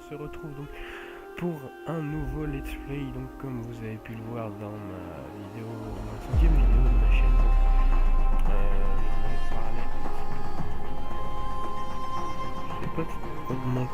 se retrouve donc pour un nouveau let's play, donc comme vous avez pu le voir dans ma vidéo, ma 5e vidéo de ma chaîne. Je vais parler un petit peu. Je sais pas comment.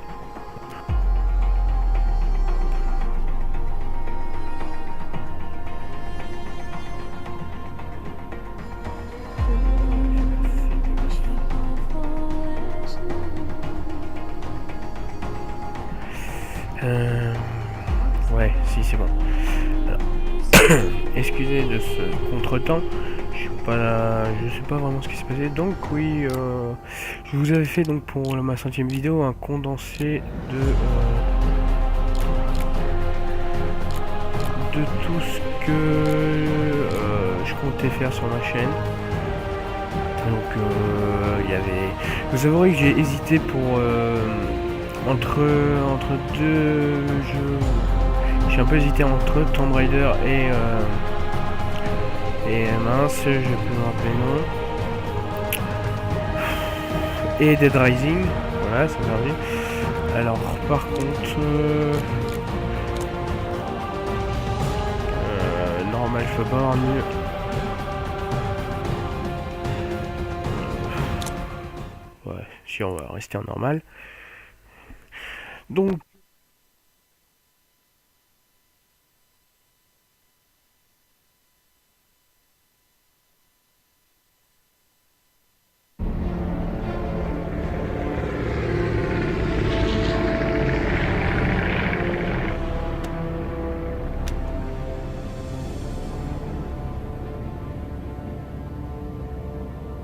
Ouais, si c'est bon. Alors, excusez de ce contretemps. Je sais pas vraiment ce qui s'est passé. Donc oui, je vous avais fait donc pour ma 5e vidéo un condensé de tout ce que je comptais faire sur ma chaîne. Donc il y avait. Vous avouerez que j'ai hésité pour entre deux jeux. J'ai un peu hésité entre Tomb Raider et mince, je vais plus me rappeler le nom. Et Dead Rising, voilà, ça m'a dit. Alors par contre, normal, je peux pas avoir mieux. Ouais, si on va rester en normal. Donc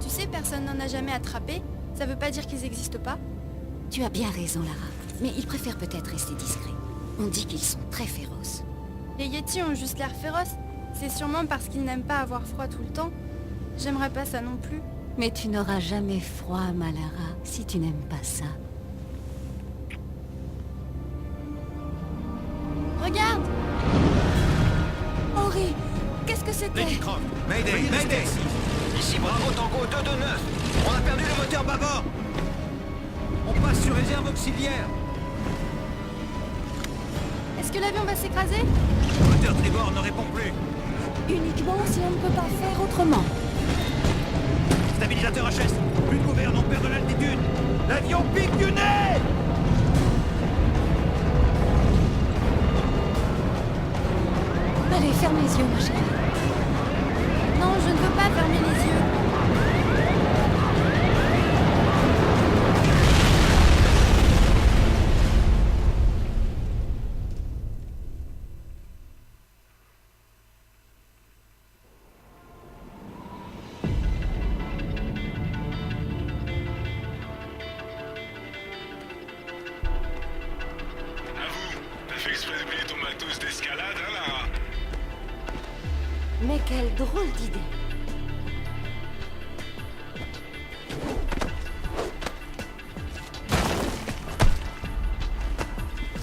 Tu sais, personne n'en a jamais attrapé. Ça veut pas dire qu'ils n'existent pas. Tu as bien raison, Lara. Mais ils préfèrent peut-être rester discrets. On dit qu'ils sont très féroces. Les Yétis ont juste l'air féroces. C'est sûrement parce qu'ils n'aiment pas avoir froid tout le temps. J'aimerais pas ça non plus. Mais tu n'auras jamais froid, ma Lara, si tu n'aimes pas ça. Regarde! Henri, qu'est-ce que c'était? Lady Croft, Mayday, Mayday! Ici Bravo Tango 229. On a perdu le moteur bâbord. On passe sur réserve auxiliaire. Est-ce que l'avion va s'écraser? Le moteur tribord ne répond plus. Uniquement si on ne peut pas faire autrement. Stabilisateur HS. Plus de gouverne, on perd de l'altitude. L'avion pique du nez. Allez, ferme les yeux, ma chérie. Non, je ne veux pas fermer les yeux. T'as fait exprès de plier ton matos d'escalade, hein, Lara? Mais quelle drôle d'idée.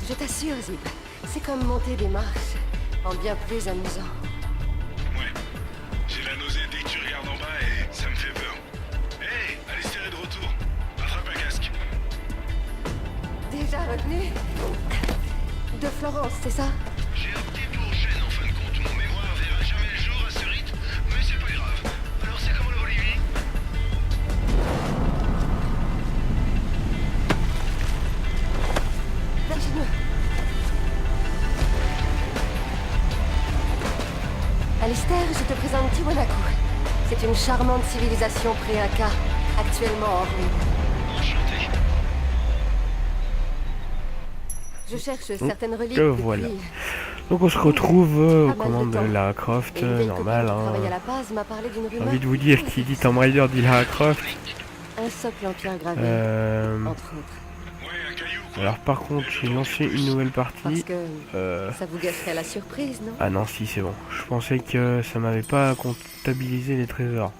Je t'assure, Zip, c'est comme monter des marches, en bien plus amusant. Ouais. J'ai la nausée dès que tu regardes en bas et ça me fait peur. Hey, Alistair est de retour. Attrape un casque. Déjà revenu de Florence, c'est ça? J'ai opté pour chaîne en fin de compte. Mon mémoire verra jamais le jour à ce rythme, mais c'est pas grave. Alors c'est comment le Bolivie? Vergineux. Alistair, je te présente Tiwanaku. C'est une charmante civilisation pré-Inca, actuellement en ruine. Enchanté. Je cherche certaines reliques que depuis... voilà. Donc on se retrouve aux Pas mal de commandes de temps. Lara Croft, Et une vieille normal. copine qui travaille à Hein. la base m'a parlé d'une J'ai rumeur. envie de vous dire qui dit Tomb Raider dit Lara Croft. Un socle en pierre gravée, entre autres. Ouais, un caillou, quoi. Alors par contre j'ai lancé une nouvelle Parce partie. que ça vous gâcherait la surprise, non? Ah non, si c'est bon. Je pensais que ça m'avait pas comptabilisé les trésors.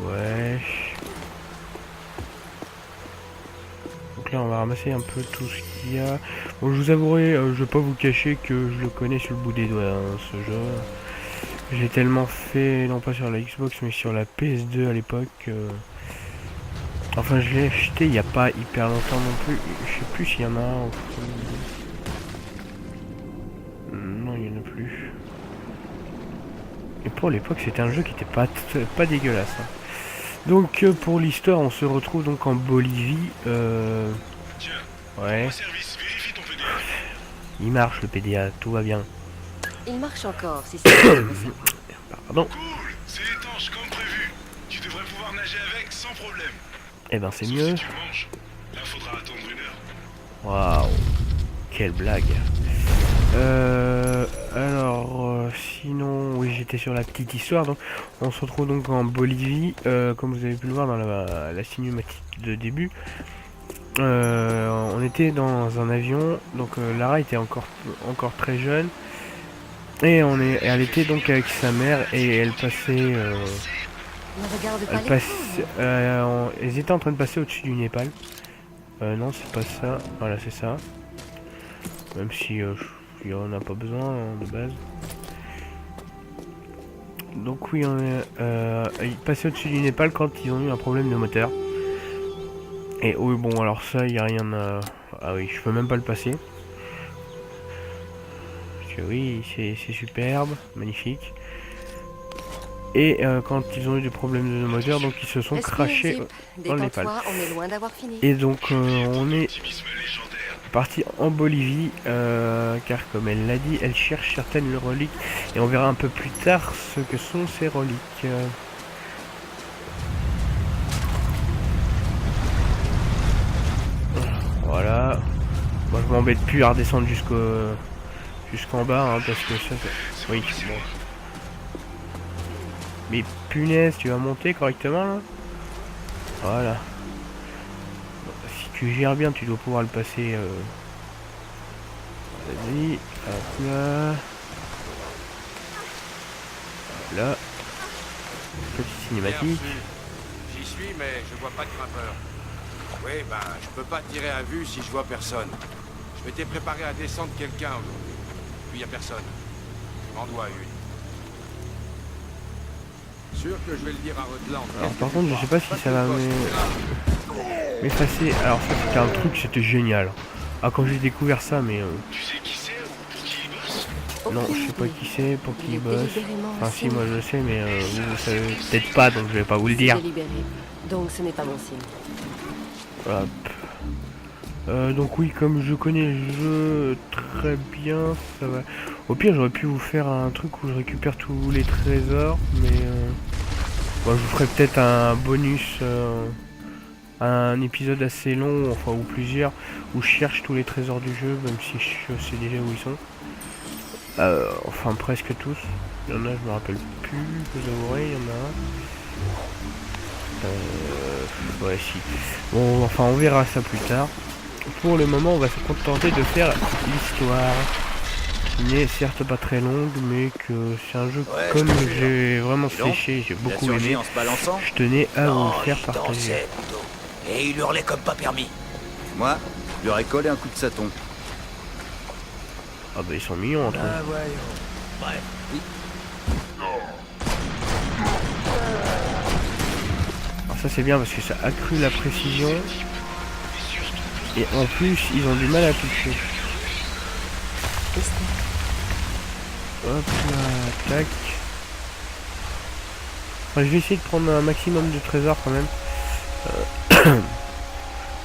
Ouais. Donc là on va ramasser un peu tout ce qu'il y a. Bon, je vous avouerai, je vais pas vous cacher que je le connais sur le bout des doigts, hein, ce jeu. J'ai tellement fait, non pas sur la Xbox, mais sur la PS2 à l'époque. Enfin, je l'ai acheté il n'y a pas hyper longtemps non plus. Je sais plus s'il y en a un. Non, il n'y en a plus. Et pour l'époque, c'était un jeu qui était pas dégueulasse. Hein. Donc, pour l'histoire, on se retrouve donc en Bolivie. Tiens, Ouais, au service, vérifie ton PDF. il marche le PDA, tout va bien. Il marche encore, si c'est ce que tu veux savoir. Pardon. Cool, c'est étanche comme prévu. Tu devrais pouvoir nager avec sans problème. Eh ben, c'est Sauf mieux. si tu manges. Là, faudra attendre 1 heure. Waouh, quelle blague. Alors, sinon, oui, j'étais sur la petite histoire. Donc, on se retrouve donc en Bolivie, comme vous avez pu le voir dans la cinématique de début. On était dans un avion, donc Lara était encore très jeune, et elle était donc avec sa mère et elle passait. Ne regarde pas les Elles étaient en train de passer au-dessus du Népal. Non, c'est pas ça. Voilà, c'est ça. Même si on n'a pas besoin hein, de base. Donc oui, ils passaient au-dessus du Népal quand ils ont eu un problème de moteur. Et oui, bon, alors ça, il n'y a rien à... Ah oui, je peux même pas le passer. Parce que oui, c'est superbe, magnifique. Et quand ils ont eu des problèmes de moteur, donc ils se sont Respire, crashés Zip. dans le Népal. Détends-toi, on est loin d'avoir fini. Et donc on est Optimisme légendaire. parti en Bolivie, car comme elle l'a dit, elle cherche certaines reliques. Et on verra un peu plus tard ce que sont ces reliques. Voilà. Moi je m'embête plus à redescendre jusqu'en bas, hein, parce que ça... Oui, bon. Mais punaise, tu vas monter correctement là? Voilà. Si tu gères bien, tu dois pouvoir le passer. Vas-y, hop là. Hop là. Petite cinématique. J'y suis, mais je vois pas de grimpeur. Oui, ben, je peux pas tirer à vue si je vois personne. Je m'étais préparé à descendre quelqu'un aujourd'hui. Puis y a personne. Je m'en dois une. Sûr que je vais le dire à Rodland. Alors par contre, je sais pas si ça va m'effacer. Alors ça, c'était un truc, c'était génial. Ah, quand j'ai découvert ça, mais... Tu sais qui c'est ou pour qui il bosse? Non, je sais pas qui c'est, pour qui il bosse. Délibérément Enfin si, moi je le sais, mais signe. vous savez peut-être pas, donc je vais pas vous le dire. Délibéré. Donc ce n'est pas mon signe. Hop. Donc oui, comme je connais le jeu très bien, ça va. Au pire, j'aurais pu vous faire un truc où je récupère tous les trésors, mais bon, je vous ferai peut-être un bonus, un épisode assez long, enfin ou plusieurs, où je cherche tous les trésors du jeu, même si je sais déjà où ils sont. Enfin presque tous. Il y en a, je me rappelle plus. Vous avouerez, il y en a un. Ouais, si. Bon, enfin, on verra ça plus tard. Pour le moment, on va se contenter de faire l'histoire. Qui n'est certes pas très longue, mais que c'est un jeu comme j'ai vraiment séché, j'ai beaucoup aimé. En se balançant. Je tenais à vous le faire il partager. dansait plutôt. Et il hurlait comme pas permis. Moi, je lui aurais collé un coup de saton. Ah bah ils sont mignons entre eux. Ah ouais. Bref. Alors ça c'est bien parce que ça accrue la précision. Et en plus, ils ont du mal à toucher. Hop là, tac. Enfin, je vais essayer de prendre un maximum de trésors quand même.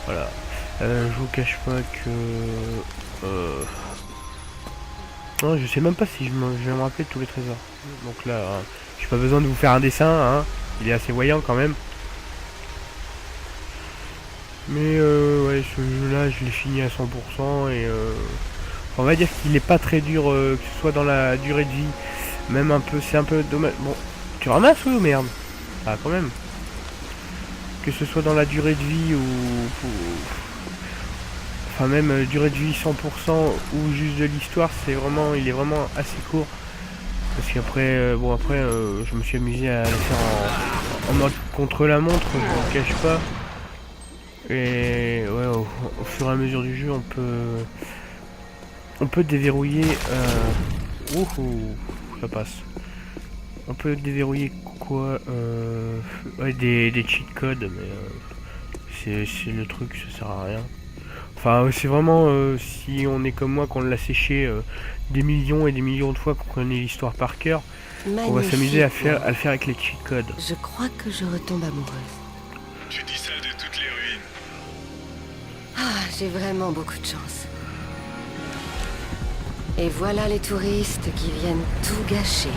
Voilà. Je vous cache pas que... Non, je sais même pas si je vais me rappeler de tous les trésors. Donc là, j'ai pas besoin de vous faire un dessin, hein. Il est assez voyant quand même. Mais ouais, ce jeu là je l'ai fini à 100% et on va dire qu'il est pas très dur, que ce soit dans la durée de vie, même un peu, c'est un peu dommage. Bon, tu ramasses ou merde? Ah quand même. Que ce soit dans la durée de vie enfin même durée de vie 100% ou juste de l'histoire, c'est vraiment, il est vraiment assez court. Parce qu'après, bon après, je me suis amusé à le faire en mode contre la montre, je vous le cache pas. Et ouais, au fur et à mesure du jeu, on peut déverrouiller. Ouh, ça passe. On peut déverrouiller quoi? Ouais, des cheat codes, mais c'est le truc, ça sert à rien. Enfin, c'est vraiment si on est comme moi, qu'on l'a séché des millions et des millions de fois, qu'on connaît l'histoire par cœur, on va s'amuser à le faire avec les cheat codes. Je crois que je retombe amoureuse. Tu dis ça de toutes les ruines. Ah, j'ai vraiment beaucoup de chance. Et voilà les touristes qui viennent tout gâcher.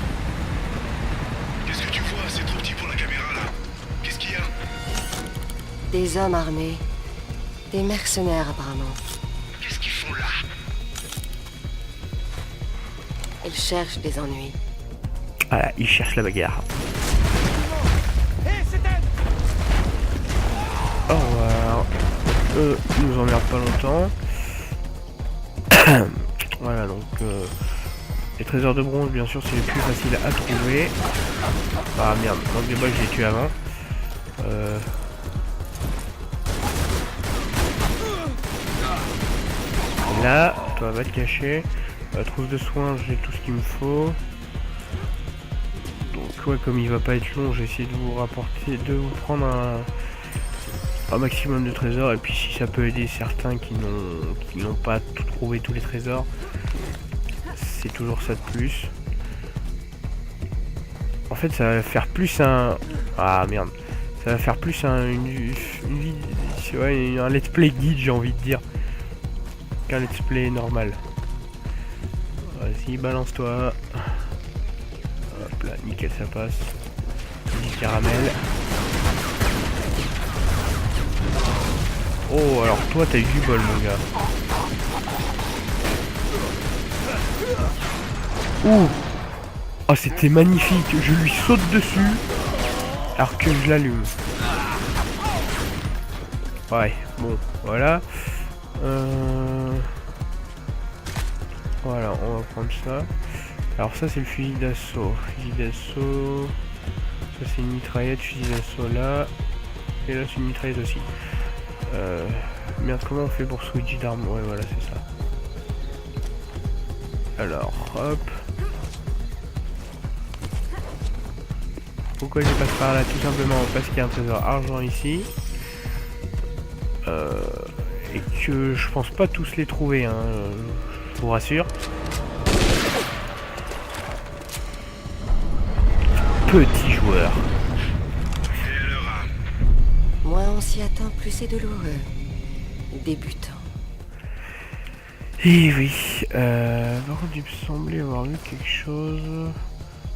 Qu'est-ce que tu vois? C'est trop petit pour la caméra là. Qu'est-ce qu'il y a? Des hommes armés. Des mercenaires apparemment. Qu'est-ce qu'ils font là? Ils cherchent des ennuis. Voilà, ils cherchent la bagarre. Au revoir. Ils nous emmerdent pas longtemps. Voilà, donc les trésors de bronze, bien sûr, c'est les plus faciles à trouver. Ah merde, donc des balles, je l'ai tué avant. Là, toi va te cacher. Trousse de soins, j'ai tout ce qu'il me faut. Donc ouais, comme il va pas être long, j'ai essayé de vous rapporter, de vous prendre un maximum de trésors, et puis si ça peut aider certains qui n'ont pas tout trouvé, tous les trésors, c'est toujours ça de plus. En fait, ça va faire plus un... Ah merde. Ça va faire plus un let's play guide, j'ai envie de dire, qu'un let's play normal. Vas-y, balance-toi. Hop là, nickel, ça passe. Du caramel. Oh, alors toi, t'as eu du bol, mon gars. Ouh. Oh, c'était magnifique. Je lui saute dessus alors que je l'allume. Ouais, bon, voilà. Voilà, on va prendre ça. Alors ça, c'est le fusil d'assaut. Fusil d'assaut. Ça, c'est une mitraillette. Fusil d'assaut là. Et là, c'est une mitraillette aussi. Merde, comment on fait pour switch d'armes? Ouais, voilà, c'est ça. Alors, hop. Pourquoi je passe par là? Tout simplement parce qu'il y a un trésor argent ici. Et que je pense pas tous les trouver, hein, je vous rassure. Petit joueur. Moins on s'y attend, plus c'est douloureux. Débutant. Et oui, par contre il me semblait avoir vu quelque chose.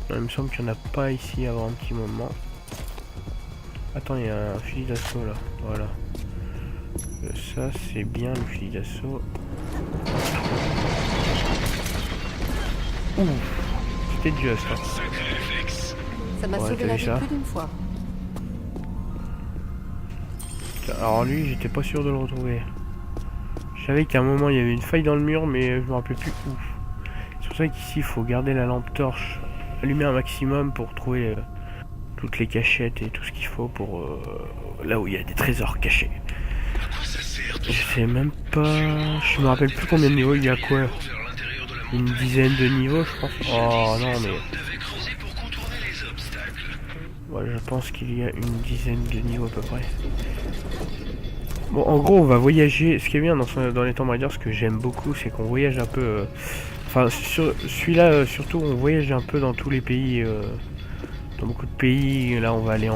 Non, il me semble qu'il n'y en a pas ici avant un petit moment. Attends, il y a un fusil d'assaut là, voilà. Ça c'est bien le fusil d'assaut. Ouh, c'était juste. Hein. Sacré réflexe. Ça m'a Ouais, sauvé t'as la vu vie ça? plus d'une fois. Alors lui, j'étais pas sûr de le retrouver. Je savais qu'à un moment il y avait une faille dans le mur, mais je me rappelais plus où. C'est pour ça qu'ici il faut garder la lampe torche allumée un maximum pour trouver toutes les cachettes et tout ce qu'il faut pour là où il y a des trésors cachés. À quoi ça sert tout Je ça? sais même pas, je me rappelle plus combien de niveaux il y a, quoi. Vers l'intérieur de la Une montagne. dizaine de niveaux, je pense. Oh non, mais On devait creuser pour contourner les obstacles. ouais, je pense qu'il y a une dizaine de niveaux à peu près. Bon, en gros, on va voyager. Ce qui est bien dans les Tomb Raider, ce que j'aime beaucoup, c'est qu'on voyage un peu. Enfin, sur celui-là, surtout, on voyage un peu dans tous les pays. Dans beaucoup de pays. Là, on va aller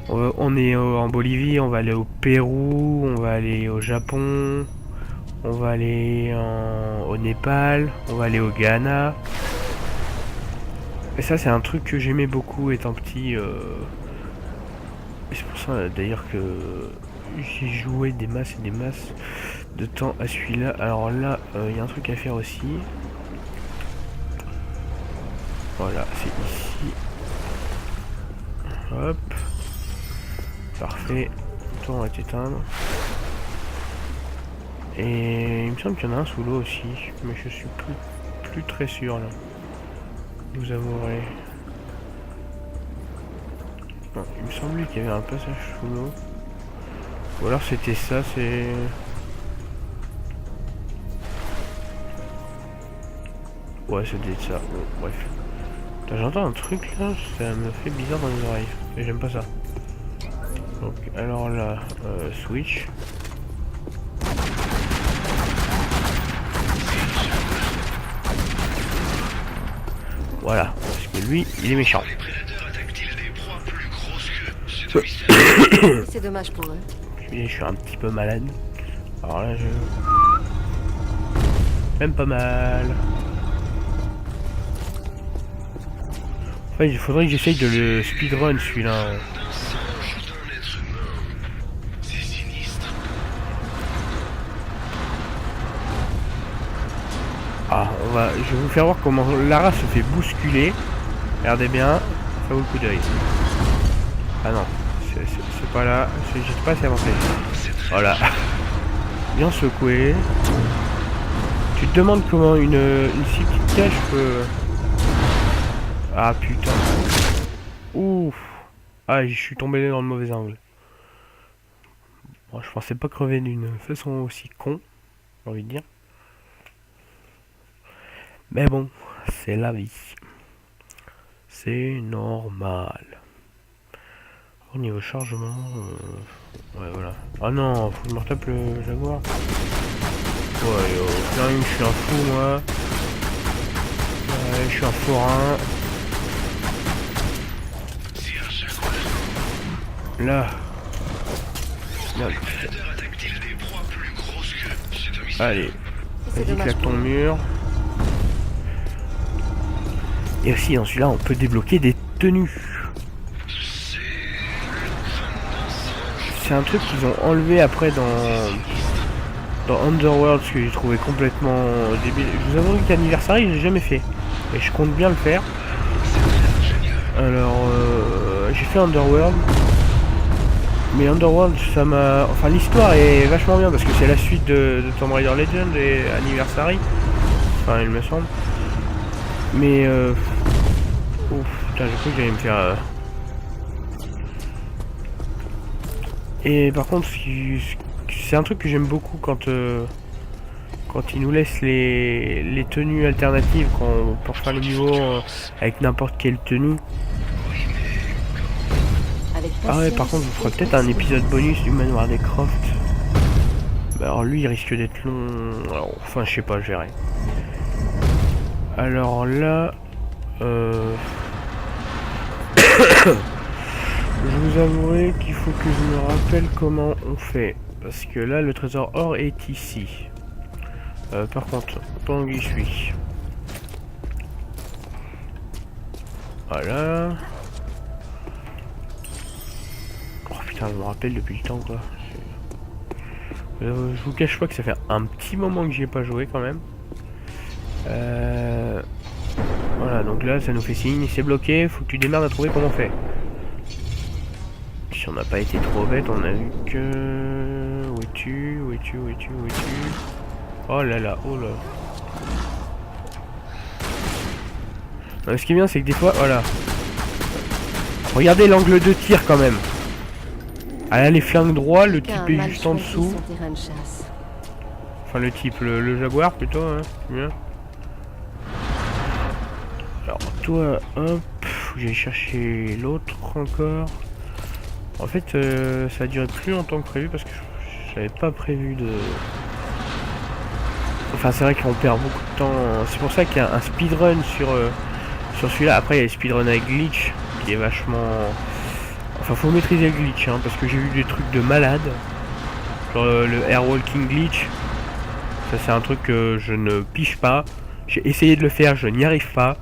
on est en Bolivie, on va aller au Pérou, on va aller au Japon, on va aller au Népal, on va aller au Ghana. Et ça, c'est un truc que j'aimais beaucoup étant petit. Et c'est pour ça d'ailleurs que j'ai joué des masses et des masses de temps à celui-là. Alors là, il y a un truc à faire aussi. Voilà, c'est ici. Hop. Parfait. Toi, on va t'éteindre. Et il me semble qu'il y en a un sous l'eau aussi. Mais je suis plus très sûr là. Vous avouerez. Non, il me semblait qu'il y avait un passage sous l'eau. Ou alors c'était ça, c'est... Ouais, c'était ça. Bon, bref. De J'entends un truc là, ça me fait bizarre dans les oreilles. Et j'aime pas ça. Donc alors là, switch. Voilà, parce que lui, il est méchant. Les prédateurs attaquent-ils des proies plus grosses que... C'est dommage pour eux. Je suis un petit peu malade. Alors là, je... Même pas mal. En fait, il faudrait que j'essaye de le speedrun celui-là. d'un singe d'un être humain. C'est sinistre. Ah, je vais vous faire voir comment Lara se fait bousculer. Regardez bien, ça vaut le coup d'œil. Ah non, c'est pas là, j'étais pas assez avancé. Voilà. Bien secoué. Tu te demandes comment une si petite cage peut... Ah putain. Ouf. Ah, je suis tombé dans le mauvais angle. Bon, je pensais pas crever d'une façon aussi con, j'ai envie de dire. Mais bon, c'est la vie. C'est normal. Au niveau chargement... Ouais, voilà. Ah non, faut que je me retape le Jaguar. Ouais, yo, putain, je suis un fou, moi. Ouais, je suis un forain. Si un jaguar, Là. Là. les prédateurs attaquent-ils des proies plus grosses que... C'est un mystère. Allez, C'est vas-y, dommage claque pour ton eux. mur. Et aussi, dans celui-là, on peut débloquer des tenues. C'est le crâne d'un singe. C'est un truc qu'ils ont enlevé après dans Underworld, ce que j'ai trouvé complètement débile. Je vous avoue qu'Anniversary, je l'ai jamais fait. Et je compte bien le faire. Alors, j'ai fait Underworld. Mais Underworld, ça m'a... Enfin, l'histoire est vachement bien parce que c'est la suite de Tomb Raider Legend et Anniversary. Enfin, il me semble. Mais ouf, putain, j'ai cru que j'allais me faire... Et par contre, c'est un truc que j'aime beaucoup quand ils nous laissent les tenues alternatives, quand on peut faire le niveau avec n'importe quelle tenue. Avec Ah ouais, patience, par contre, je vous ferai et peut-être un transport. épisode bonus du manoir des Croft. Bah alors lui, il risque d'être long. Alors, enfin, je sais pas, je verrai. Alors là... Je vous avouerai qu'il faut que je me rappelle comment on fait. Parce que là, le trésor or est ici. Par contre, pendant que j'y suis... Voilà. Oh putain, je me rappelle depuis le temps, quoi. Je vous cache pas que ça fait un petit moment que j'y ai pas joué, quand même. Voilà, donc là, ça nous fait signe. C'est bloqué, faut que tu démarres à trouver comment on fait. Si on n'a pas été trop bête, on a vu que... Où es-tu? Où es-tu? Où es-tu? Où es-tu? Oh là là, oh là. Non, ce qui est bien, c'est que des fois, voilà. Regardez l'angle de tir quand même. Ah là, les flingues droits, le type est juste en dessous. Son terrain de chasse. Enfin, le type, le Jaguar plutôt, hein. C'est bien. Alors, toi, hop. J'ai cherché l'autre encore. En fait, ça a duré plus longtemps que prévu parce que j'avais pas prévu de... Enfin, c'est vrai qu'on perd beaucoup de temps. C'est pour ça qu'il y a un speedrun sur celui-là. Après, il y a le speedrun avec glitch qui est vachement... Enfin, faut maîtriser le glitch, hein, parce que j'ai vu des trucs de malade. Genre le airwalking glitch. Ça, c'est un truc que je ne piche pas. J'ai essayé de le faire, je n'y arrive pas.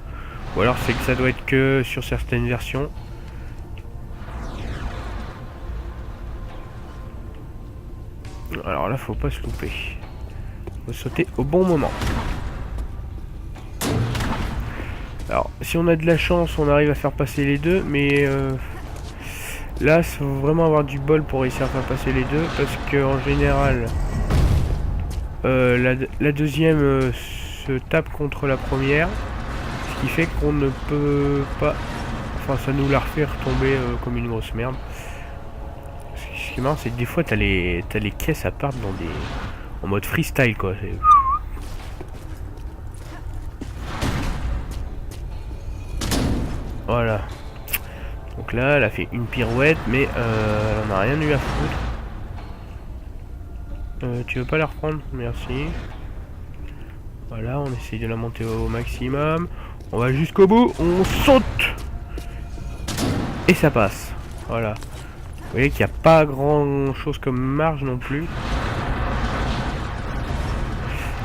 Ou alors, c'est que ça doit être que sur certaines versions. Alors là, faut pas se louper. Faut sauter au bon moment. Alors, si on a de la chance, on arrive à faire passer les deux, mais là, il faut vraiment avoir du bol pour réussir à faire passer les deux, parce que en général, la deuxième se tape contre la première, ce qui fait qu'on ne peut pas... Enfin, ça nous la refait retomber comme une grosse merde. Ce qui est marrant, c'est que des fois, t'as les caisses à part dans des... en mode freestyle, quoi. Voilà. Donc là, elle a fait une pirouette, mais elle en a rien eu à foutre. Tu veux pas la reprendre? Merci. Voilà, on essaye de la monter au maximum. On va jusqu'au bout, on saute. Et ça passe. Voilà. Vous voyez qu'il n'y a pas grand chose comme marge non plus.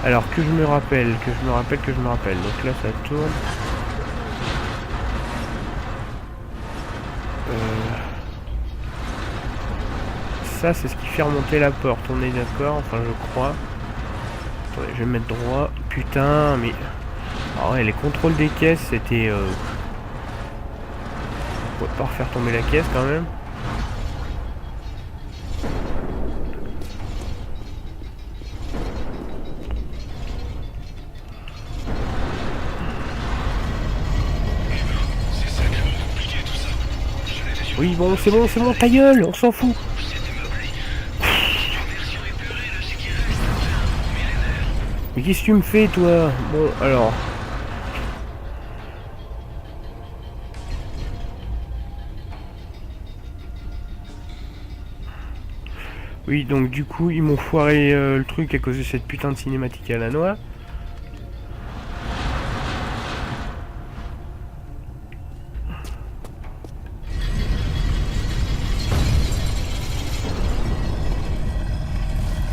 Alors que je me rappelle. Donc là ça tourne. Ça c'est ce qui fait remonter la porte. On est d'accord, enfin je crois. Attendez, je vais me mettre droit. Putain, mais... Ah ouais, les contrôles des caisses c'était... On va pas refaire tomber la caisse quand même. C'est sacrément compliqué tout ça. Je Oui bon, c'est bon, ta gueule, on s'en fout. Mais qu'est-ce que tu me fais toi? Bon alors... Oui, donc du coup, ils m'ont foiré le truc à cause de cette putain de cinématique à la noix.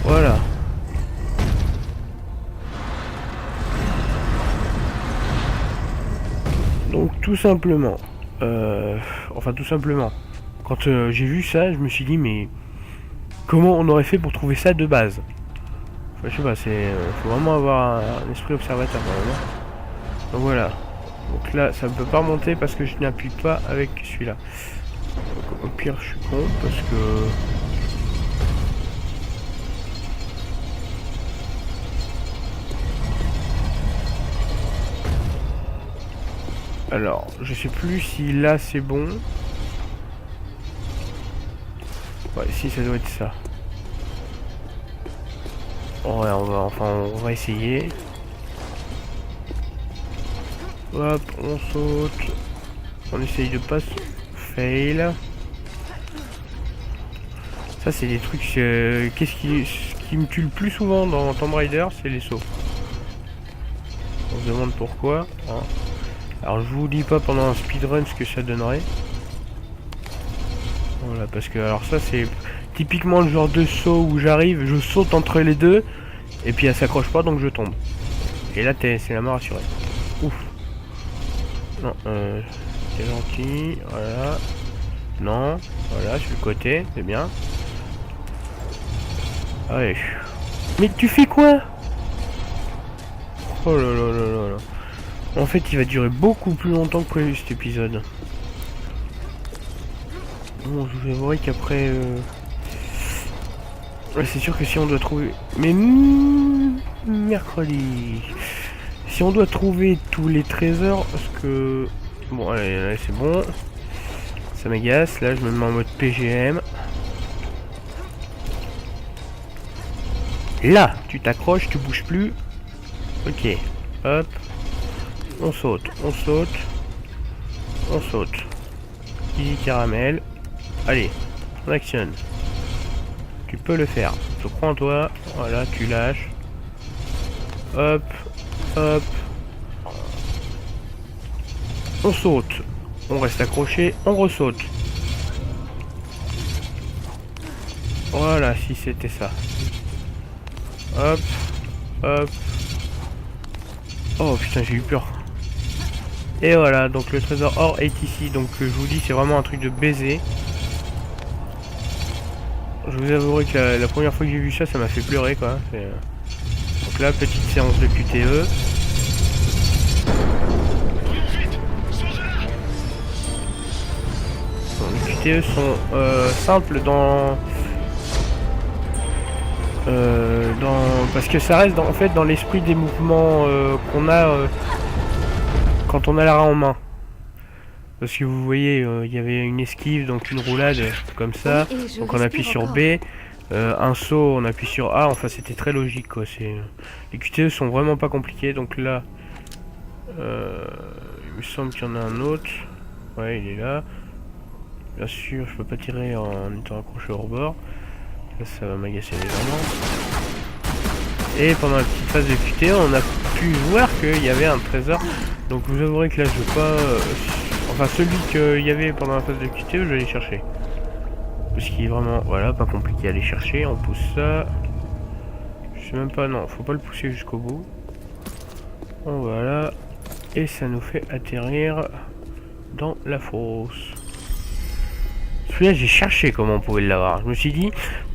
Voilà. Donc tout simplement, enfin tout simplement, quand j'ai vu ça, je me suis dit mais... Comment on aurait fait pour trouver ça de base? Enfin, je sais pas, c'est... faut vraiment avoir un esprit observateur quand même. Donc voilà. Donc là, ça ne peut pas remonter parce que je n'appuie pas avec celui-là. Donc, au pire, je suis con parce que... Alors, je sais plus si là c'est bon. Ouais, si, ça doit être ça. Ouais, on va essayer. Hop, on saute. On essaye de pas fail. Ça, c'est des trucs... ce qui me tue le plus souvent dans Tomb Raider, c'est les sauts. On se demande pourquoi. Hein. Alors, je vous dis pas pendant un speedrun ce que ça donnerait. Voilà, parce que alors ça c'est typiquement le genre de saut où j'arrive, je saute entre les deux et puis elle s'accroche pas donc je tombe. Et là c'est la mort assurée. Ouf. Non, c'est gentil, voilà. Non, voilà, sur le côté, c'est bien. Allez. Mais tu fais quoi? Oh là là là là là. En fait il va durer beaucoup plus longtemps que prévu cet épisode. Bon, je vous avouerai qu'après... Ouais, c'est sûr que si on doit trouver... Mais... mercredi... Si on doit trouver tous les trésors, parce que... Bon, allez, là, c'est bon. Ça m'agace. Là, je me mets en mode PGM. Là, tu t'accroches, tu bouges plus. Ok. Hop. On saute, on saute. On saute. Easy caramel. Allez, on actionne. Tu peux le faire. Je crois en toi. Voilà, tu lâches. Hop, hop. On saute. On reste accroché, on ressaute. Voilà, si c'était ça. Hop, hop. Oh putain, j'ai eu peur. Et voilà, donc le trésor or est ici. Donc je vous dis, c'est vraiment un truc de baiser. Je vous avouerai que la première fois que j'ai vu ça, ça m'a fait pleurer quoi. Donc là, petite séance de QTE. Bon, les QTE sont simples parce que ça reste en fait dans l'esprit des mouvements qu'on a quand on a la en main. Parce que vous voyez, il y avait une esquive, donc une roulade comme ça. Donc on appuie sur B. Un saut, on appuie sur A. Enfin, c'était très logique quoi. Les QTE sont vraiment pas compliqués. Donc là, il me semble qu'il y en a un autre. Ouais, il est là. Bien sûr, je peux pas tirer en étant accroché au rebord. Là, ça va m'agacer légèrement. Et pendant la petite phase de QTE, on a pu voir qu'il y avait un trésor. Donc vous avouerez que là, je vais pas... Enfin, celui qu'il y avait pendant la phase de QTE, je vais aller chercher. Parce qu'il est vraiment... Voilà, pas compliqué à aller chercher. On pousse ça. Je sais même pas... Non, faut pas le pousser jusqu'au bout. Bon, voilà. Et ça nous fait atterrir dans la fosse. Celui-là, j'ai cherché comment on pouvait l'avoir. Je me suis dit,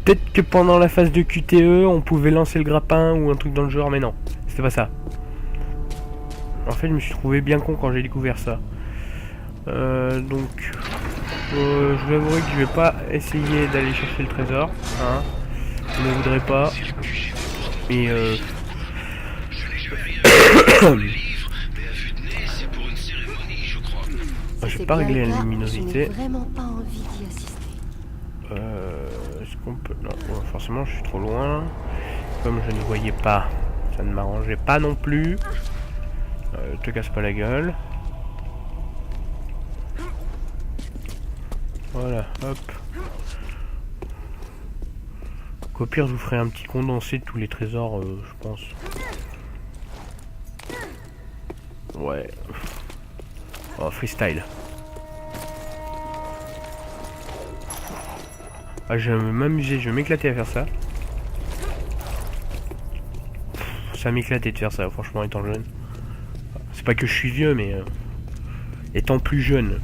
peut-être que pendant la phase de QTE, on pouvait lancer le grappin ou un truc dans le genre, mais non, c'était pas ça. En fait, je me suis trouvé bien con quand j'ai découvert ça. Donc, je vous avouerai que je vais pas essayer d'aller chercher le trésor. Hein. Je ne voudrais pas. Mais je vais pas régler la luminosité. Je n'ai vraiment pas envie d'y assister. Est-ce qu'on peut... Non, forcément je suis trop loin. Comme je ne voyais pas, ça ne m'arrangeait pas non plus. Te casse pas la gueule. Voilà, hop. Au pire, je vous ferai un petit condensé de tous les trésors, je pense. Ouais. Oh, freestyle. Ah, je vais m'amuser, je vais m'éclater à faire ça. Ça m'éclatait de faire ça, franchement, étant jeune. C'est pas que je suis vieux, mais étant plus jeune.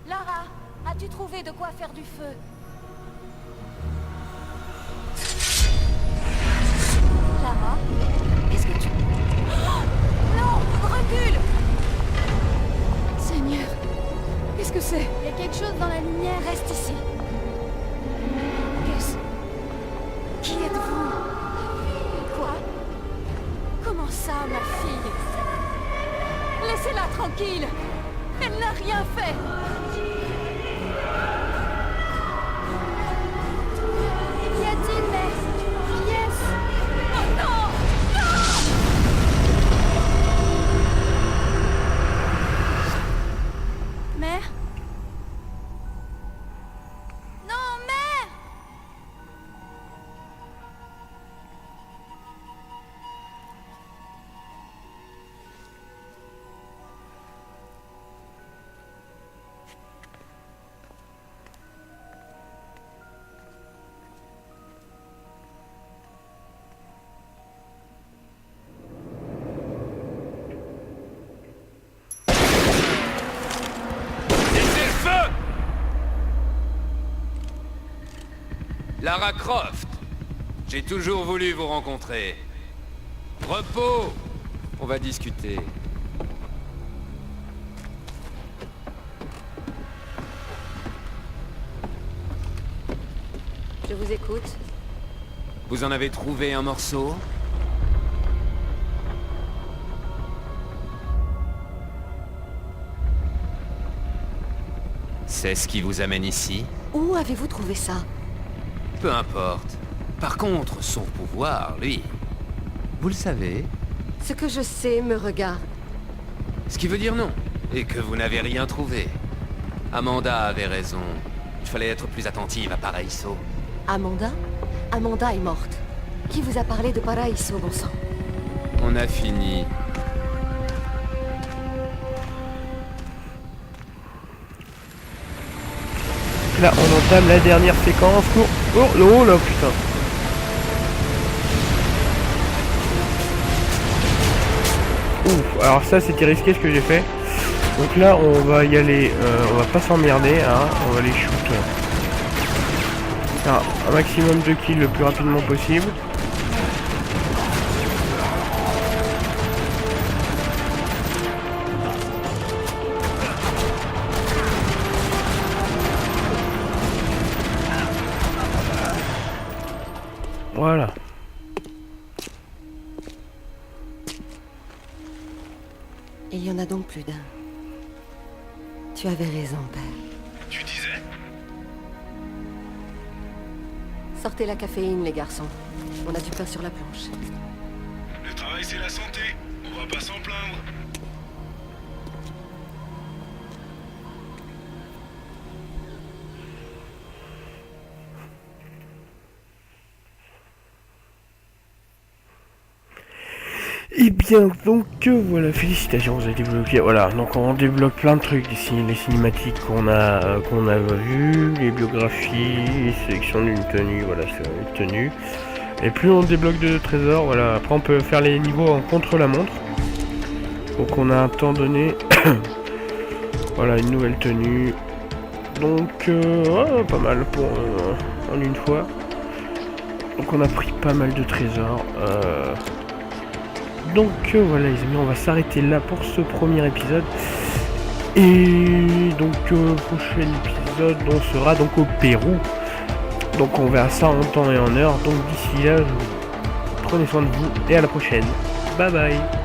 Lara, as-tu trouvé de quoi faire du feu? Lara, qu'est-ce que tu... Oh non, recule! Seigneur, qu'est-ce que c'est? Il y a quelque chose dans la lumière. Reste ici. Qu'est-ce... Qui êtes-vous? Quoi? Comment ça, ma fille? Laissez-la tranquille! Elle n'a rien fait! Qu'y a-t-il, mère? Qui est-ce? Oh non! Mère? Non, mère! Cessez le feu! Lara Croft, j'ai toujours voulu vous rencontrer. Repos, on va discuter. Je vous écoute. Vous en avez trouvé un morceau? C'est ce qui vous amène ici? Où avez-vous trouvé ça? Peu importe. Par contre, son pouvoir, lui... Vous le savez? Ce que je sais me regarde. Ce qui veut dire non. Et que vous n'avez rien trouvé. Amanda avait raison. Il fallait être plus attentive à Paraíso. Amanda? Amanda est morte. Qui vous a parlé de Paraíso, bon sang? On a fini. Là, on entame la dernière séquence. Oh là, putain. Ouf, alors ça c'était risqué ce que j'ai fait. Donc là on va y aller, on va pas s'emmerder, hein, on va les shoot. Faire un maximum de kills le plus rapidement possible. Voilà. Il y en a donc plus d'un. Tu avais raison, père. Tu disais? Sortez la caféine, les garçons. On a du pain sur la planche. Le travail, c'est la santé. On va pas s'en plaindre. Et bien donc voilà, félicitations, vous avez débloqué. Voilà, donc on débloque plein de trucs, les cinématiques qu'on a vues, les biographies, les sélections d'une tenue, voilà, c'est une tenue. Et plus on débloque de trésors, voilà, après on peut faire les niveaux en contre-la-montre. Donc on a un temps donné. Voilà, une nouvelle tenue. Donc ouais, pas mal pour en une fois. Donc on a pris pas mal de trésors. Donc voilà les amis, on va s'arrêter là pour ce premier épisode. Et donc prochain épisode, on sera donc au Pérou. Donc on verra ça en temps et en heure. Donc d'ici là, prenez soin de vous et à la prochaine. Bye bye.